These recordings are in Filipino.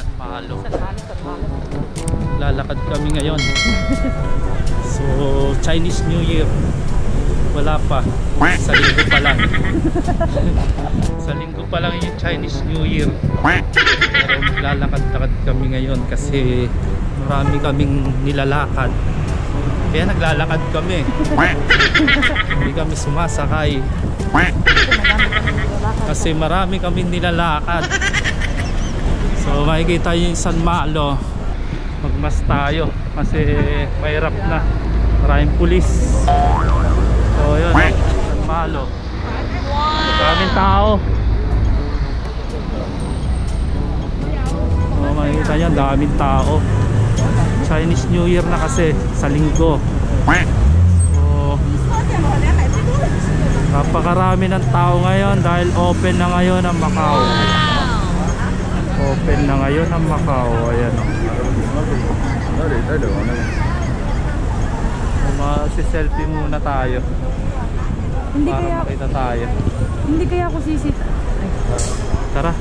San Malo. San Malo. Lalakad kami ngayon. So, Chinese New Year. Wala pa. Sa linggo pa lang. Sa linggo pa lang yung Chinese New Year. Pero lalakad-lakad kami ngayon kasi marami kaming nilalakad. Kaya naglalakad kami. Hindi kami sumasakay. Kasi marami kaming nilalakad. So makikita yung San Malo. Magmas tayo kasi mahirap na. Maraming pulis. So yun, San Malo. Maraming tao. So makikita nyo, daming tao. Chinese New Year na kasi sa linggo. So napakarami ng tao ngayon dahil open na ngayon ang Macau. Open na ngayon ang Macau. Ayan o. Masi-selfie muna tayo. Hindi para kaya makita tayo. Hindi kaya ako sisita. Tara.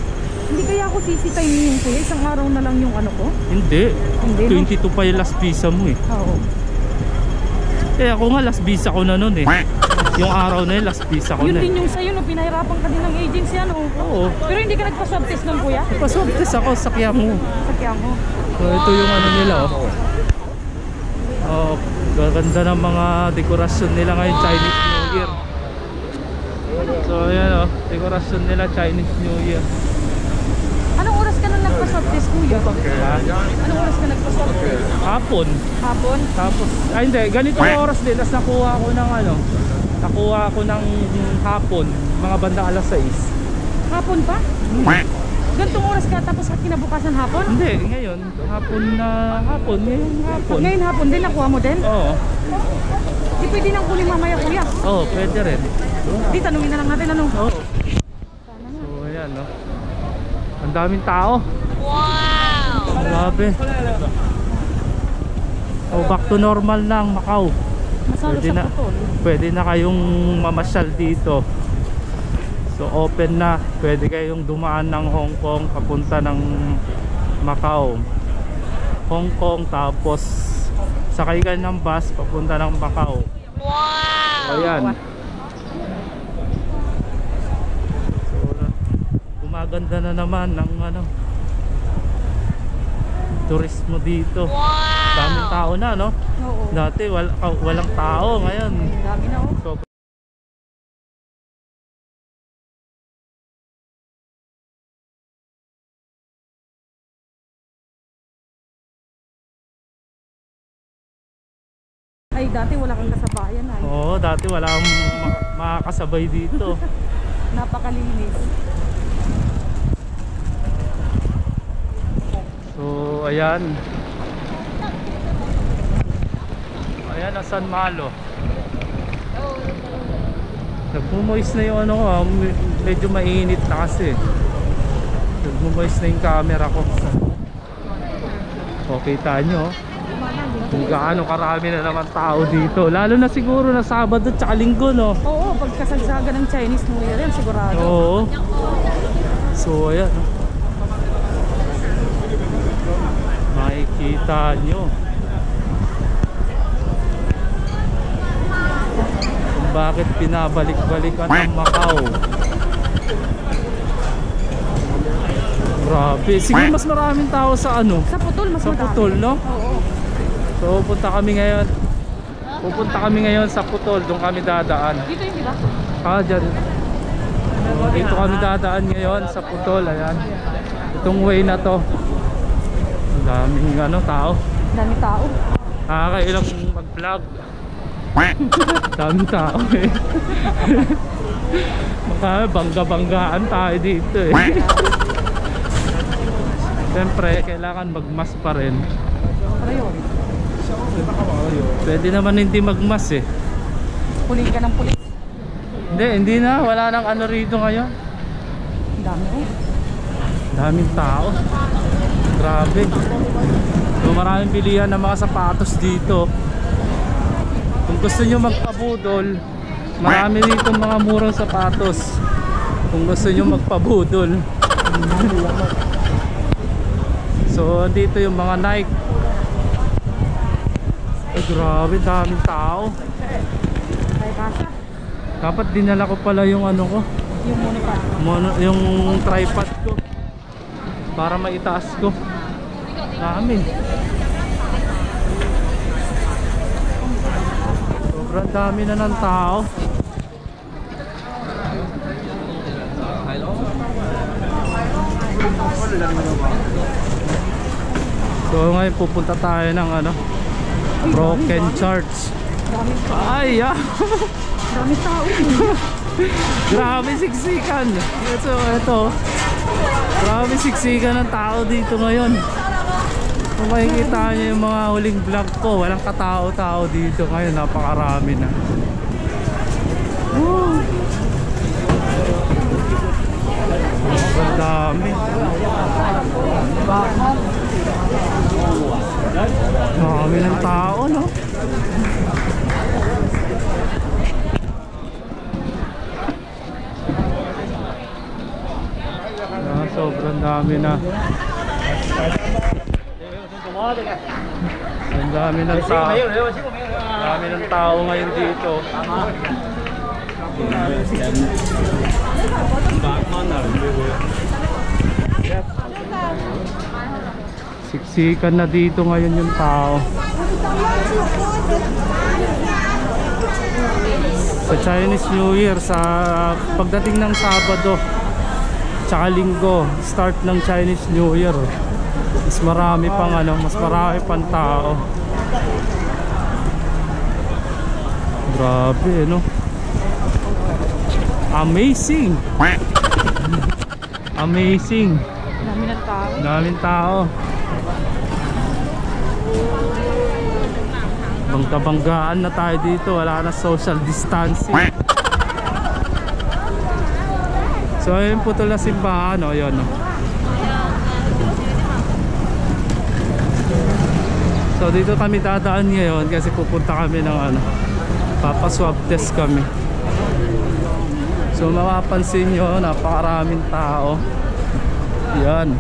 Hindi kaya ako sisitayin yung kuya. Isang araw na lang yung ano ko. Hindi. Hindi, no? 22 pa yung last visa mo eh. Oo. Eh ako nga last visa ko na nun eh. Yung araw na yun last visa ko Yun na din eh. yung sa'yo no, pinahirapan ka din ng agency ano. Oo. Pero hindi ka nagpa-swab test ng kuya? Paswab test ako sa Qiangu. Sakyan mo. So ito yung ano nila oh. Oh, gaganda ng mga dekorasyon nila ngayon Chinese New Year. So ayan oh, dekorasyon nila Chinese New Year. Anong oras ka nang nagpa-swab test kuya? Ha? Anong oras ka nagpa-swab test? Hapon. Hapon? Tapos, ay hindi, ganito yung oras din. Tapos nakuha ko ng ano, nakuha ko ng hapon, mga bandang alas 6. Hapon pa? Gantong oras ka tapos kinabukasan hapon? Hindi, ngayon, ngayon hapon. Ngayon hapon din, nakuha mo din? Oo, Di pwede nang kunin mamaya kuya. oo, pwede rin. Di, tanungin na lang natin ano. Oo. Sana nga. So, ayan, no. Ang daming tao. Wow! Grabe. Oh, back to normal na ang Macau. Masalo Pwede sa na, putol. pwede na kayong mamasyal dito. So open na, pwede kayong dumaan ng Hong Kong papunta ng Macau. Hong Kong tapos sakay ka ng bus papunta ng Macau. Wow! Ayan. So gumaganda na naman ng ano, turismo dito. Wow! Daming tao na no? Oo. Dati walang tao, ngayon Dami na oh. so, Ay, dati wala kang kasabayan ay. oo, dati walang makakasabay dito. Napakalinis. So ayan. Ayan ang San Malo. Nagmumoist na yung ano ko, medyo mainit na kasi. Nagmumoist na yung camera ko. O, kita nyo kung gaano karami na naman tao dito. Lalo na siguro na Sabado at Linggo, no? Oo, pagkasagsaga ng Chinese New Year yan, sigurado. Oo. So ayan, makikita nyo kung bakit pinabalik-balikan ang Macau. Grabe, siguro mas maraming tao sa ano, Sa putol, mas sa madami. Putol, no? Oo. So pupunta kami ngayon sa Putol. Doon kami dadaan. Dito yung diba? Dyan. So, dito kami dadaan ngayon sa Putol. Ayan, itong way na to. Ang daming ano, tao. Dami tao. Nakakailang mag-vlog. Daming tao eh. Bangga-banggaan tayo dito eh. Siyempre kailangan magmas pa rin. Pero yun, Pwede naman hindi magmas eh. puling ka ng pulis. Hindi na. Wala nang ano rito ngayon. Ang dami oh. Daming tao. Grabe. So maraming bilihan ng mga sapatos dito. Kung gusto nyo magpabudol, marami dito mga murang sapatos. Kung gusto nyo magpabudol. So dito yung mga Nike. Ay grabe, daming tao. Kaya kasa. Dapat dinala ko pala yung ano ko, Yung monopod. yung tripod ko para maitaas ko. Dami. Sobrang dami na ng tao. So ngayon pupunta tayo ng ano, Broken Church. Ay, Dami tao. grabe siksikan. So ito, grabe siksikan ng tao dito ngayon. Kung makikita nyo yung mga huling vlog ko, walang katao-tao dito ngayon, napakarami na. Woo! Sobrang dami. Dami ng tao, no? Sobrang dami na. Ang dami ng tao. Dami ng tao ngayon dito. Siksikan na dito ngayon yung tao. Sa Chinese New Year, sa pagdating ng Sabado tsaka Linggo, start ng Chinese New Year, mas marami pang ano, mas marami pang tao. Grabe, no? Amazing. Amazing. Dami ng tao. Daming tao. Bangga-banggaan na tayo dito, wala na social distancing. So ayun po ito na simbahan, no? Yun, no? So dito kami dadaan ngayon kasi pupunta kami ng ano, papaswab test kami. So mapapansin nyo, napakaraming tao. Yan.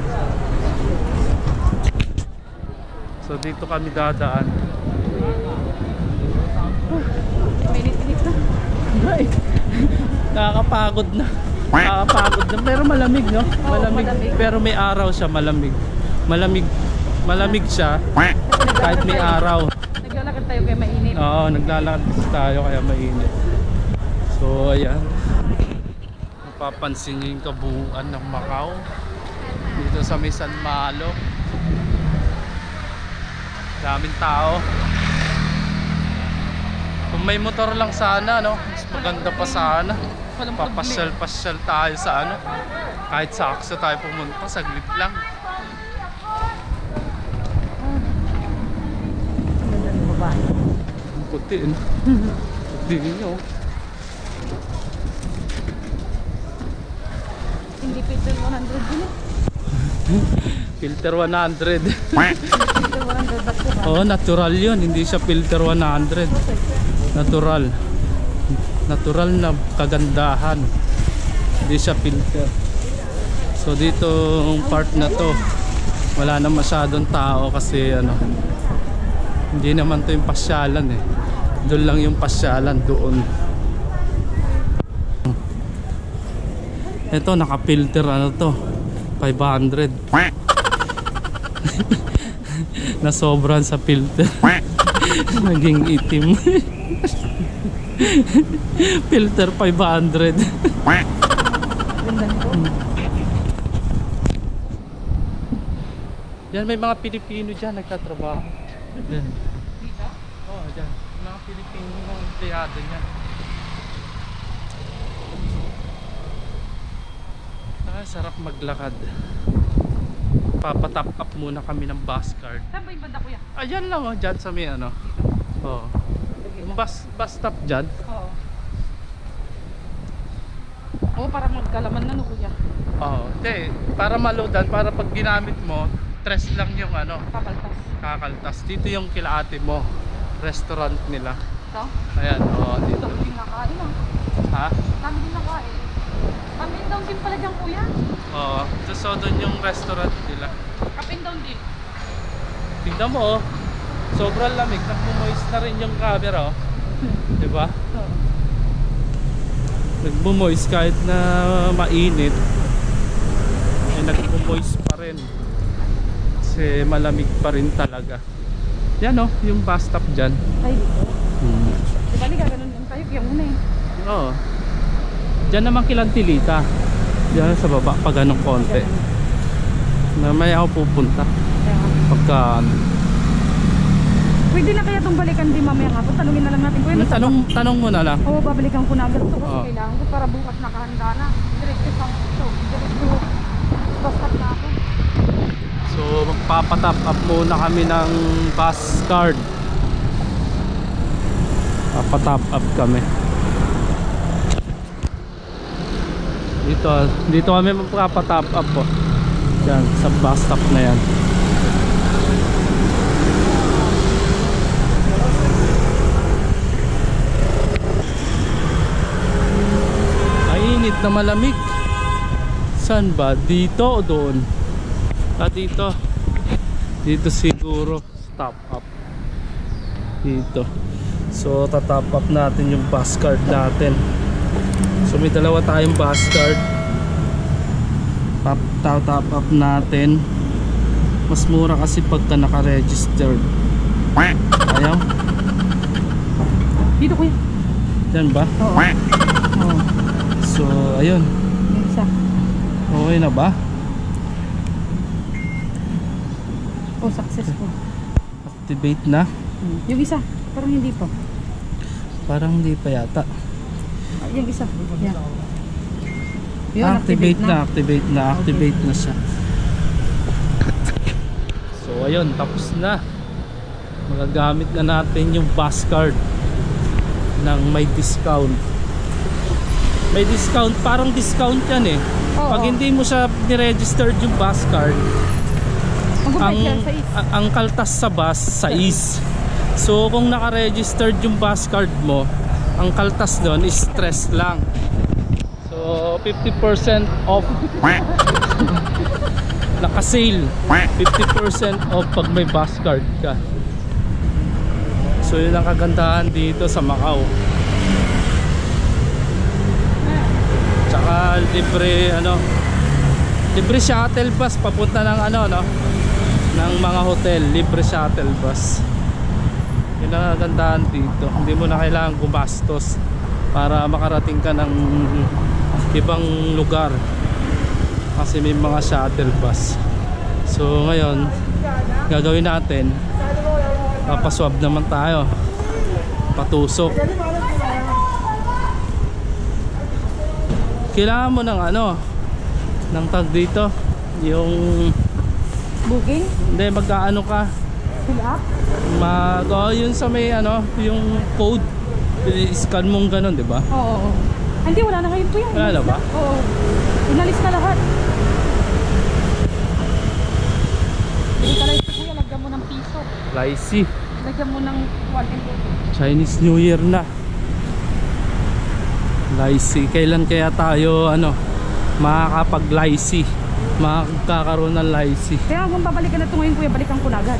So dito kami dadaan. Minit-minit na. Ay, nakakapagod na. Nakakapagod na. Pero malamig, no? Malamig. Malamig. Pero may araw siya, malamig. Malamig siya kahit may araw. Naglalakad tayo kaya mainit. Oo, naglalakad tayo kaya mainit. So ayan, mapapansin nyo yung kabuuan ng Macau dito sa may San Malo. Daming tao. Kung may motor lang sana, no, mas maganda pa sana. Papasyal-pasyal tayo sa ano, kahit sa Akso tayo pumunta, saglit lang. Puti, no? Puti nyo. Hindi filter 100 din eh. Filter 100. Filter 100 ba't ko? Oo, natural yun. Hindi siya filter 100. Natural. Natural na kagandahan. Hindi siya filter. So dito yung part na to, wala na masyadong tao kasi ano, hindi naman to yung pasyalan eh. Doon lang yung pasyalan doon. Ito naka-filter ano to, 500. Nasobran sa filter. Naging itim. Filter 500. Yan, may mga Pilipino dyan nagtatrabaho. Yan. Oh, dyan. Mga Pilipino mga empleyado niyan. Ah, sarap maglakad. Papatap up muna kami ng bus card. Saan ba yung banda kuya? Ayan lang, oh, dyan sa may ano. Oh. Yung bus stop dyan. Oo. Oo, para magkalaman na no kuya. Oh, hindi. Para maloadan, para pag ginamit mo, tres lang yung ano, Kakaltas. kakaltas. Dito yung kila ate mo, restaurant nila. Ito? Ayan, oh, dito. Dami din nakain ah. Ha? Dami din nakain. Kami daw din pala dyan kuya. Oo. So doon yung restaurant nila. and down din. Tingnan mo oh. Sobrang lamig. Nagmumoist na rin yung camera oh. Diba? Oo. Nagmumoist kahit na mainit. Eh nagmumoist pa rin. Kasi malamig pa rin talaga. Yan oh, yung bus stop dyan. Ay, dito. Diba ni gaganon lang tayo, kaya muna eh. Oo. Diyan naman kilantilita. Diyan sa baba pa ganong konti. Na may ako pupunta. Kaya, Pagka pwede na kaya itong balikan din mamaya nga po. Tanungin na lang natin. Kuya, tanong mo na lang. Oo, babalikan ko na agad ito kasi Oo. kailangan ko para bukas nakahanda na. Diretso sa ito. Diretso. Basta na ako. So magpapatop up muna kami ng bus card. Papatop up kami. Dito kami magpapatop up po. Diyan sa bus stop na yan. Mainit na malamig. Saan ba? Dito o doon? Dito. Dito siguro. Stop up. Dito. So tatop up natin yung bus card natin. So may dalawa tayong bus card. Top up natin. Mas mura kasi pagka naka-registered. Ayaw. Dito kuya. Yan ba? Oo. Oo. So ayun. Yung isa. Okay na ba? Oh, successful. Activate na? Yung isa. Parang hindi pa. Parang hindi pa yata. Yung isa. Yan. Yun, Activate na siya. So ayun, tapos na. Magagamit na natin yung bus card ng may discount. May discount, parang discount yan eh. Oo. Pag hindi mo siya ni-registered yung bus card, ang kaltas sa bus sa is. So kung naka-registered yung bus card mo, ang kaltas doon is stress lang. So 50% off. Naka-sale 50% off pag may bus card ka. So yun ang kagandahan dito sa Macau. Tsaka libre shuttle bus papunta ng ng mga hotel. Libre shuttle bus. Yun ang kagandahan dito. Hindi mo na kailangan gumastos para makarating ka ng ibang lugar kasi may mga shuttle bus. So ngayon gagawin natin, papaswab naman tayo, patusok. Kailangan mo ng ng tag dito, yung booking? hindi, magkaano ka, Fill up? yun sa may yung code, i-scan mong ganun, di ba? Oo. Hindi, wala na ngayon po yan. Wala na ba? Oo. Inalis na lahat. Inalis ko kuya, lagyan mo ng piso. Lycee. Lagyan mo ng 1 and 2. Chinese New Year na. Lycee. Kailan kaya tayo makakapag-Lycee? Makakakaroon ng Lycee. Kaya kung babalikan na ito ngayon kuya, balikan ko na agad.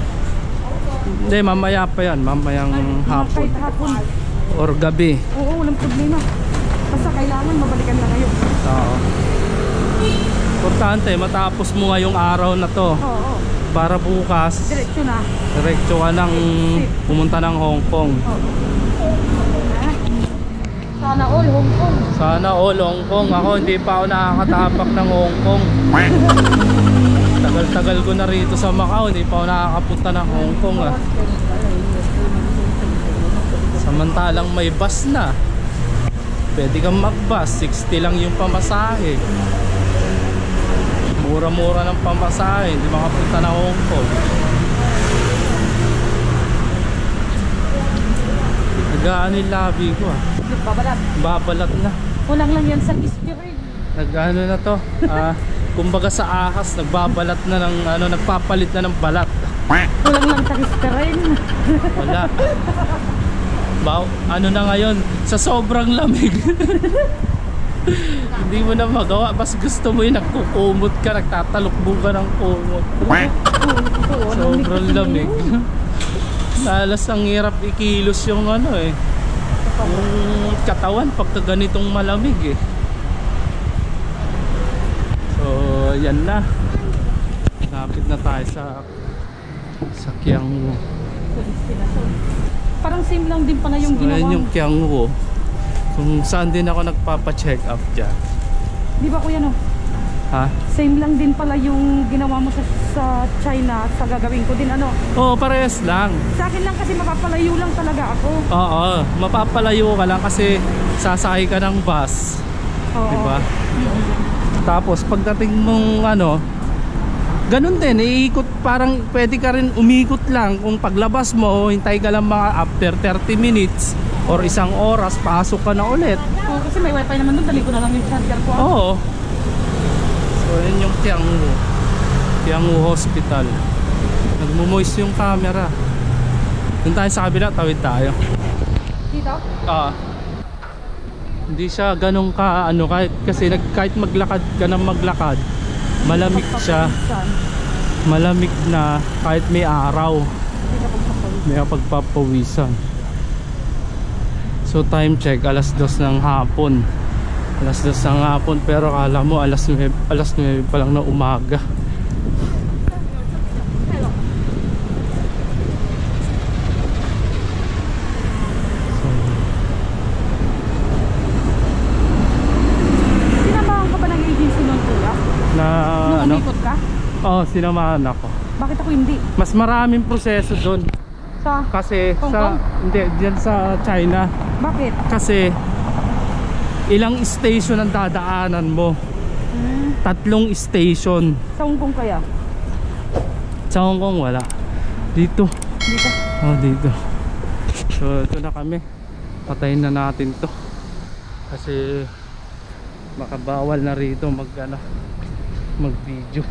Hindi, mamaya pa yan. Mamayang hapon. Kahit hapon. Or gabi. Oo, walang problema. Basta kailangan mabalikan na ngayon. Oo. Importante, matapos mo ngayong araw na to. Oo. Para bukas, Diretso na. diretso ka ng pumunta ng Hong Kong. Oo. Sana all Hong Kong. Sana all Hong Kong. Ako hindi pa ako nakakatapak ng Hong Kong. Tagal-tagal ko na rito sa Macau, hindi pa ako nakakapunta ng Hong Kong Samantalang may bus na. Pwede kang mag-bus, 60 lang yung pamasahe. Mura-mura ng pamasahe, hindi makapunta ng Hong Kong. Nag-ano yung labi ko Babalat. Babalat na. Kulang lang yan sa history. Nag-ano na to. Kumbaga sa ahas, nagbabalat na ng nagpapalit na ng balat. Kulang lang sa history. Wala. Na ngayon, sa sobrang lamig. Hindi mo na magawa. Mas gusto mo yung nagkukumot ka, nagtatalukbo ka ng kumot. Sobrang lamig. Lalas ang hirap ikilos yung ano eh. Yung katawan pagka ganitong malamig eh. So yan na. Lapit na tayo sa Kiangwo. Parang same lang din pala yung So ginawa yan mo. yung Kiangwo. Kung saan din ako nagpapa-check up dyan. Di ba kuya no? Ha? Same lang din pala yung ginawa mo sa China sa gagawin ko din ano. Oo, parehas lang. Sa akin lang kasi mapapalayo lang talaga ako. Oo, mapapalayo ka lang kasi sasakay ka ng bus. Oo. Diba? Tapos pagdating mong ano, ganun din, iikot, parang pwede ka rin umikot lang. Kung paglabas mo, hintay ka lang mga after 30 minutes or isang oras, pasok ka na ulit. Oo, kasi may wifi naman doon, dali ko na lang yung charger ko. Oo. So yun yung Kiangwo Hospital. Nagmumoist yung camera. Doon tayo sa kabila, tawid tayo. Dito? Hindi siya ganun ka ano, kahit maglakad ka ng maglakad, malamig siya. Malamig na kahit may araw. May pagpapawisan. So time check, alas 2 ng hapon. Alas 2 ng hapon, pero akala mo alas 9 pa lang na umaga. Sinamahan ka ba ng agency nun kuya? Na Nung ano? umikot ka? Oo, sinamahan ako. Bakit ako hindi? Mas maraming proseso doon. Sa? Kasi Hong sa Kong? hindi diyan sa China. Bakit? Kasi ilang station ang dadaanan mo? 3 station. Sa Hong Kong kaya? Sa Hong Kong wala. Dito. Dito? Oh, dito. So ito na kami. Patayin na natin to. Kasi makabawal na rito mag video.